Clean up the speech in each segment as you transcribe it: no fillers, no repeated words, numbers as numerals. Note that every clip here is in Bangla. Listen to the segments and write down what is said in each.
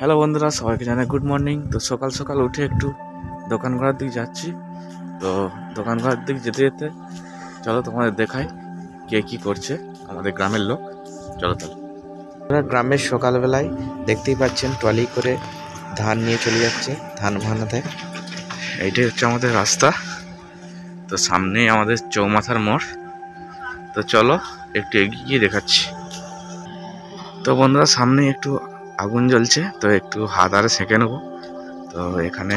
হ্যালো বন্ধুরা, সবাইকে জানাই গুড মর্নিং। তো সকাল সকাল উঠে একটু দোকান ঘোরার দিকে যাচ্ছি। তো দোকান ঘোরার দিকে যেতে যেতে চলো তোমাদের দেখাই কে কি করছে আমাদের গ্রামের লোক। চলো তাহলে। আমরা গ্রামের সকালবেলায় দেখতেই পাচ্ছেন ট্রলি করে ধান নিয়ে চলে যাচ্ছে ধান ভানাতে। এইটাই হচ্ছে আমাদের রাস্তা। তো সামনেই আমাদের চৌমাথার মোড়। তো চলো একটু এগিয়ে গিয়ে দেখাচ্ছি। তো বন্ধুরা, সামনে একটু আগুন জ্বলছে, তো একটু হাত আরে সেঁকে নেবো। তো এখানে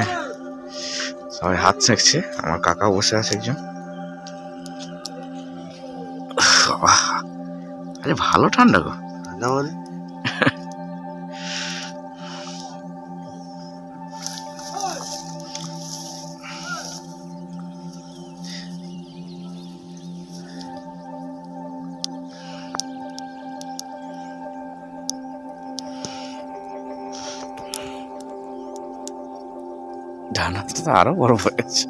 সবাই হাত সেঁকছে, আমার কাকা বসে আছে একজন। আরে ভালো ঠান্ডা গো। ডান হাতটা তো আরো বড় হয়ে গেছে।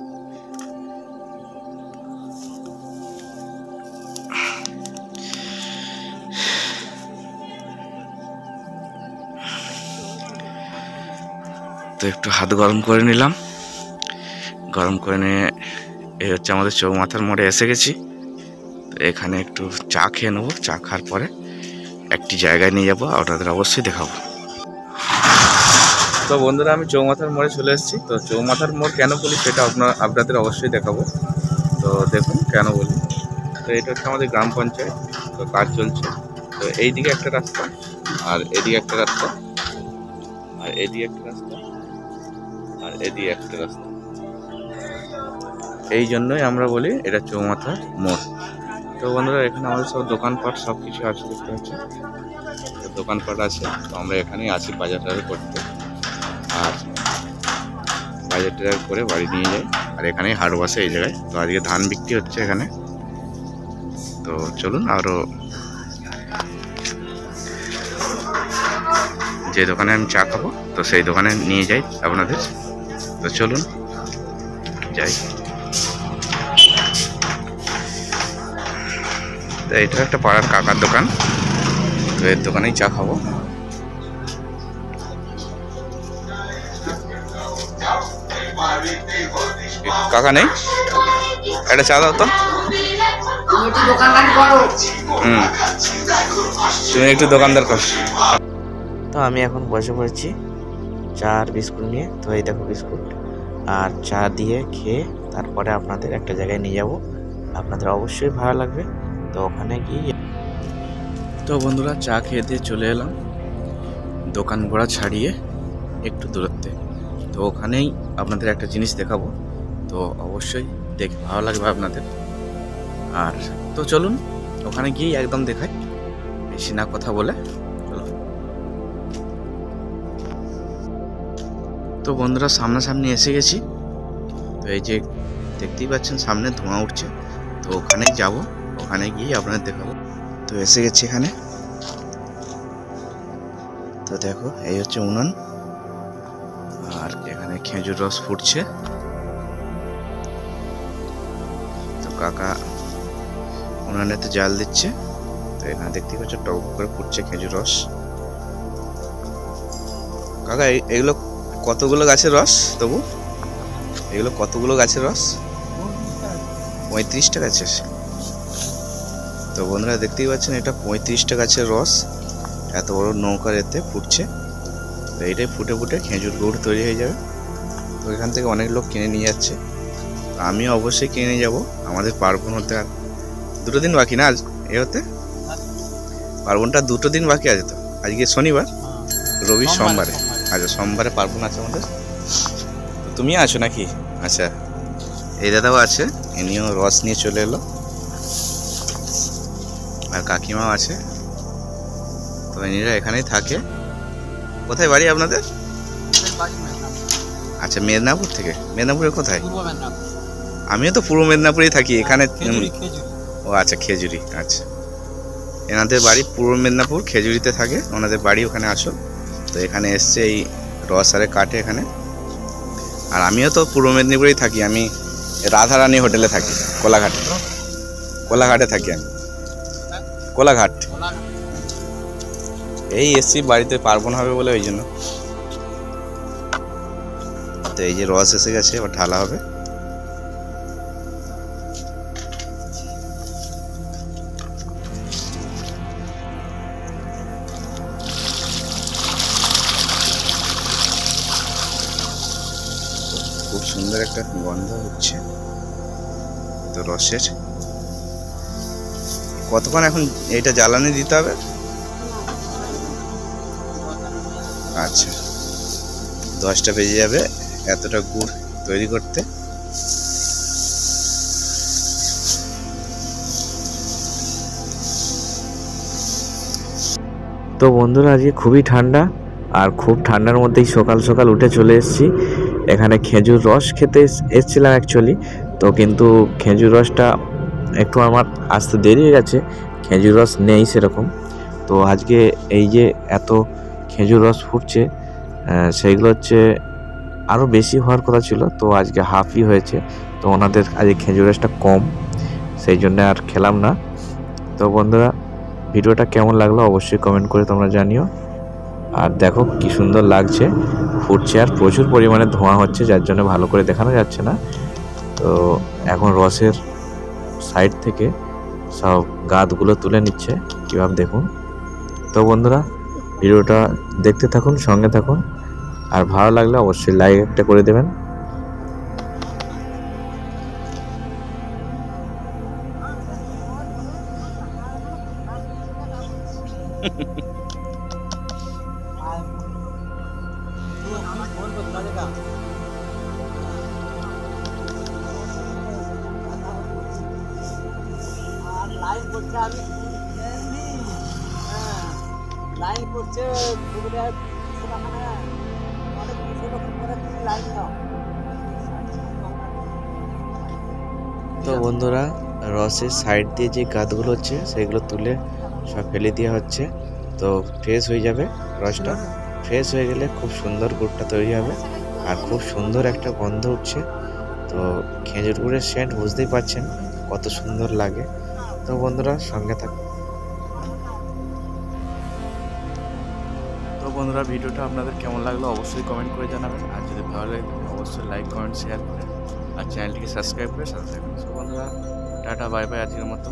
তো একটু হাত গরম করে নিলাম। গরম করে নিয়ে এই হচ্ছে আমাদের চৌমাথার মোড়ে এসে গেছি। তো এখানে একটু চা খেয়ে নেবো। চা খাওয়ার পরে একটি জায়গায় নিয়ে যাবো, আপনাদের অবশ্যই দেখাবো। তো বন্ধুরা, আমি চৌমাথার মোড়ে চলে এসেছি। তো চৌমাথার মোড় কেন বলি সেটা আপনাদের অবশ্যই দেখাবো। তো দেখুন কেন বলি। তো এটা হচ্ছে আমাদের গ্রাম পঞ্চায়েত। তো কাজ চলছে। তো এইদিকে একটা রাস্তা, আর এদিকে একটা রাস্তা, আর এদিকে একটা রাস্তা, আর এদিকে একটা রাস্তা। এই জন্যই আমরা বলি এটা চৌমাথার মোড়। তো বন্ধুরা, এখানে আমাদের সব দোকানপাট সব কিছু আছে, দেখতে পাচ্ছি। দোকানপাট আছে। তো আমরা এখানেই আছি বাজার টাজার করতে, আর বাজার টাজার করে বাড়ি নিয়ে যাই। আর এখানেই হাট বসে এই জায়গায়। তো আজকে ধান বিক্রি হচ্ছে এখানে। তো চলুন আরও যে দোকানে আমি চা খাবো, তো সেই দোকানে নিয়ে যাই আপনাদের। তো চলুন যাই। তো এটা একটা পাড়ার কাকার দোকান। তো এর দোকানেই চা খাবো। কাকা নেই, একটা চা দাও তো। তুমি একটু দোকানদার কর। তো আমি এখন বসে পড়েছি চা আর বিস্কুট নিয়ে। তো এই দেখো বিস্কুট আর চা দিয়ে খেয়ে তারপরে আপনাদের একটা জায়গায় নিয়ে যাব, আপনাদের অবশ্যই ভালো লাগবে। তো ওখানে গিয়ে তো বন্ধুরা, চা খেয়ে দিয়ে চলে এলাম দোকান ঘোড়া ছাড়িয়ে একটু দূরত্বে। তো ওখানেই আপনাদের একটা জিনিস দেখাবো। তো অবশ্যই দেখে ভালো লাগবে আপনাদের। আর তো চলুন ওখানে গিয়ে একদম দেখাই, বেশি না কথা বলে। চলো। তো বন্ধুরা, সামনাসামনি এসে গেছি। তো এই যে দেখতেই পাচ্ছেন সামনে ধোঁয়া উঠছে। তো ওখানেই যাব, ওখানে গিয়ে আপনাদের দেখাবো। তো এসে গেছি এখানে। তো দেখো এই হচ্ছে উনান, আর এখানে খেজুর রস ফুটছে। তো কাকা উনানেতে জাল দিচ্ছে। তো এখানে দেখতেই পাচ্ছ টক করে ফুটছে খেজুর রস। কাকা এগুলো কতগুলো গাছের রস? তবু এগুলো কতগুলো গাছের রস? 35টা গাছের। তো বন্ধুরা দেখতেই পাচ্ছেন এটা 35টা গাছের রস এত বড় নৌকার এতে ফুটছে। তো এইটাই ফুটে ফুটে খেজুর গুড় তৈরি হয়ে যাবে। তো এখান থেকে অনেক লোক কিনে নিয়ে যাচ্ছে। আমিও অবশ্যই কিনে যাব। আমাদের পার্বণ হতে আর 2 দিন বাকি না, আজ এ হতে পার্বণটা 2 দিন বাকি আছে। তো আজকে শনিবার, রবি সোমবারে। আচ্ছা, সোমবারে পার্বণ আছে আমাদের। তো তুমি আছো নাকি? আচ্ছা, এই দাদাও আছে, ইনিও রস নিয়ে চলে এলো, আর কাকিমাও আছে। তো ইনিরা এখানেই থাকে। কোথায় বাড়ি আপনাদের? আচ্ছা, মেদিনীপুর থেকে। মেদিনীপুরের কোথায়? আমিও তো পূর্ব মেদিনীপুরেই থাকি এখানে। ও আচ্ছা, খেজুরি। আচ্ছা, এনাদের বাড়ি পূর্ব মেদিনীপুর, খেজুরিতে থাকে ওনাদের বাড়ি, ওখানে আসো। তো এখানে এসছে এই রস আরে কাটে এখানে। আর আমিও তো পূর্ব মেদিনীপুরেই থাকি। আমি রাধারানী হোটেলে থাকি, কোলাঘাটে। কোলাঘাটে থাকি আমি, কোলাঘাট। এই এসছি বাড়িতে পার্বণ হবে বলে, ওই জন্য। এই যে রস এসে গেছে, এবার ঢালা হবে। খুব সুন্দর একটা গন্ধ হচ্ছে তো রসের। কতক্ষণ এখন এইটা জ্বালানি দিতে হবে? আচ্ছা, 10টা বেজে যাবে এতটা গুড় তৈরি করতে। তো বন্ধুরা আজকে খুবই ঠান্ডা, আর খুব ঠান্ডার মধ্যেই সকাল সকাল উঠে চলে এসেছি এখানে। খেজুর রস খেতে এসেছিলাম অ্যাকচুয়ালি, তো কিন্তু খেজুর রসটা একটু আমার আসতে দেরি হয়ে গেছে, খেজুর রস নেই সেরকম। তো আজকে এই যে এত খেজুর রস ফুটছে, সেইগুলো হচ্ছে আরও বেশি হওয়ার কথা ছিল, তো আজকে হাফই হয়েছে। তো ওনাদের আজকে খেজুর রসটা কম, সেই জন্য আর খেলাম না। তো বন্ধুরা ভিডিওটা কেমন লাগলো অবশ্যই কমেন্ট করে তোমরা জানিও। আর দেখো কি সুন্দর লাগছে, ফুটছে আর প্রচুর পরিমাণে ধোঁয়া হচ্ছে, যার জন্য ভালো করে দেখানো যাচ্ছে না। তো এখন রসের সাইড থেকে সব গাদগুলো তুলে নিচ্ছে, কীভাবে দেখুন। তো বন্ধুরা ভিডিওটা দেখতে থাকুন, সঙ্গে থাকুন, আর ভালো লাগলে অবশ্যই লাইক একটা করে দেবেন। লাইন করছে, আমি লাইন করছে লাইন দাও। তো বন্ধুরা রসের সাইড দিয়ে যে গাদগুলো হচ্ছে সেগুলো তুলে সব ফেলে দেওয়া হচ্ছে, তো ফ্রেশ হয়ে যাবে রসটা। ফ্রেশ হয়ে গেলে খুব সুন্দর গুড়টা তৈরি হবে, আর খুব সুন্দর একটা গন্ধ উঠছে। তো খেজুর গুড়ের সেন্ট বুঝতেই পারছেন কত সুন্দর লাগে। তো বন্ধুরা সঙ্গে থাকুন। তো বন্ধুরা ভিডিওটা আপনাদের কেমন লাগলো অবশ্যই কমেন্ট করে জানাবেন, আর যদি ভালো লাগে অবশ্যই লাইক কমেন্ট শেয়ার করেন, আর চ্যানেলটিকে সাবস্ক্রাইব করে সাথে থাকবেন। তো বন্ধুরা টাটা বাই বাই আজকের মতো।